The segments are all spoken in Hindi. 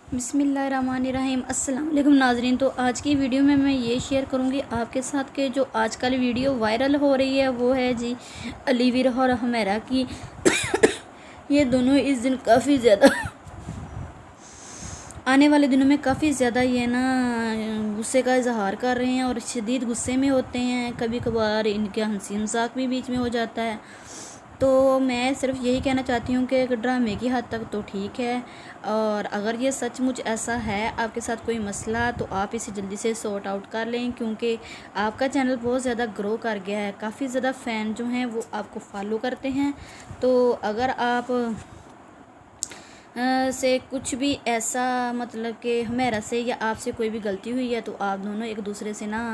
बिस्मिल्लाहिर्रहमानिर्रहीम। अस्सलाम वालेकुम नाज़रीन। तो आज की वीडियो में मैं ये शेयर करूँगी आपके साथ कि जो आजकल वीडियो वायरल हो रही है वो है जी अलीवीर और हुमैरा की। ये दोनों इस दिन काफ़ी ज़्यादा आने वाले दिनों में काफ़ी ज़्यादा ये ना गुस्से का इजहार कर रहे हैं और शदीद गुस्से में होते हैं। कभी कभार इनके हंसी मजाक भी बीच में हो जाता है। तो मैं सिर्फ यही कहना चाहती हूँ कि ड्रामे की हद तक तो ठीक है, और अगर ये सचमुच ऐसा है आपके साथ कोई मसला तो आप इसे जल्दी से सॉर्ट आउट कर लें, क्योंकि आपका चैनल बहुत ज़्यादा ग्रो कर गया है। काफ़ी ज़्यादा फ़ैन जो हैं वो आपको फॉलो करते हैं। तो अगर आप से कुछ भी ऐसा मतलब कि हमारा से या आपसे कोई भी गलती हुई है तो आप दोनों एक दूसरे से ना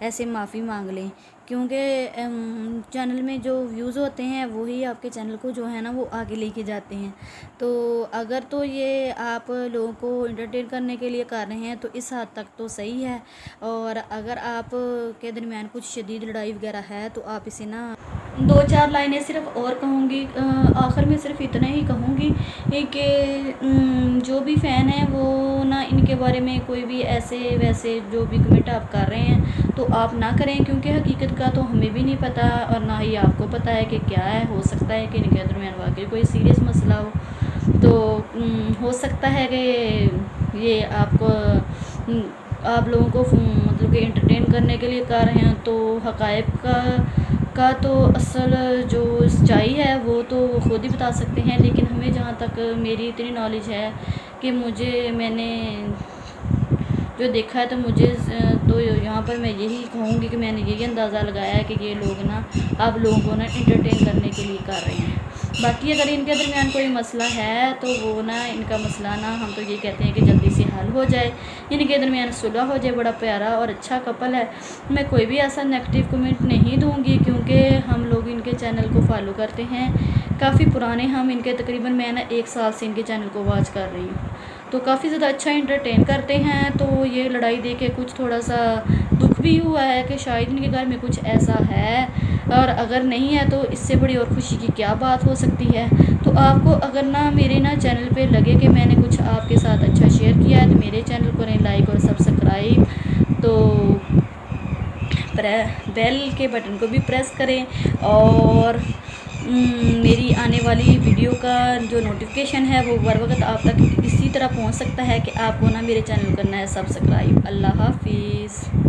ऐसे माफ़ी मांग लें, क्योंकि चैनल में जो व्यूज़ होते हैं वही आपके चैनल को जो है ना वो आगे लेके जाते हैं। तो अगर तो ये आप लोगों को एंटरटेन करने के लिए कर रहे हैं तो इस हद तक तो सही है, और अगर आप के दरमियान कुछ शदीद लड़ाई वगैरह है तो आप इसे ना दो चार लाइनें सिर्फ और कहूँगी। आखिर में सिर्फ इतना ही कहूँगी कि जो भी फ़ैन है वो ना इनके बारे में कोई भी ऐसे वैसे जो भी कमेंट आप कर रहे हैं तो आप ना करें, क्योंकि हकीकत का तो हमें भी नहीं पता और ना ही आपको पता है कि क्या है। हो सकता है कि इनके दरमियान वाकई कोई सीरियस मसला हो, तो हो सकता है कि ये आपको आप लोगों को मतलब कि एंटरटेन करने के लिए कर रहे हैं। तो हक़ाइक़ का तो असल जो सच्चाई है वो तो वो खुद ही बता सकते हैं, लेकिन हमें जहाँ तक मेरी इतनी नॉलेज है कि मैंने जो देखा है तो मुझे तो यहाँ पर मैं यही कहूँगी कि मैंने यही अंदाज़ा लगाया है कि ये लोग ना आप लोगों को ना एंटरटेन करने के लिए कर रहे हैं। बाकी अगर इनके दरमियान कोई मसला है तो वो ना इनका मसला ना हम तो ये कहते हैं कि जल्दी से हल हो जाए, इनके दरमियान सुलह हो जाए। बड़ा प्यारा और अच्छा कपल है। मैं कोई भी ऐसा नेगेटिव कमेंट नहीं दूँगी, क्योंकि हम लोग इनके चैनल को फॉलो करते हैं काफ़ी पुराने। हम इनके तकरीबन मैं ना 1 साल से इनके चैनल को वॉच कर रही हूँ, तो काफ़ी ज़्यादा अच्छा एंटरटेन करते हैं। तो ये लड़ाई देख के कुछ थोड़ा सा दुख भी हुआ है कि शायद इनके घर में कुछ ऐसा है, और अगर नहीं है तो इससे बड़ी और खुशी की क्या बात हो सकती है। तो आपको अगर ना मेरे ना चैनल पे लगे कि मैंने कुछ आपके साथ अच्छा शेयर किया है तो मेरे चैनल को करें लाइक और सब्सक्राइब, तो बेल के बटन को भी प्रेस करें, और मेरी आने वाली वीडियो का जो नोटिफिकेशन है वो बर वक्त आप तक इसी तरह पहुंच सकता है कि आपको ना मेरे चैनल को करना है सब्सक्राइब। अल्लाह हाफिज़।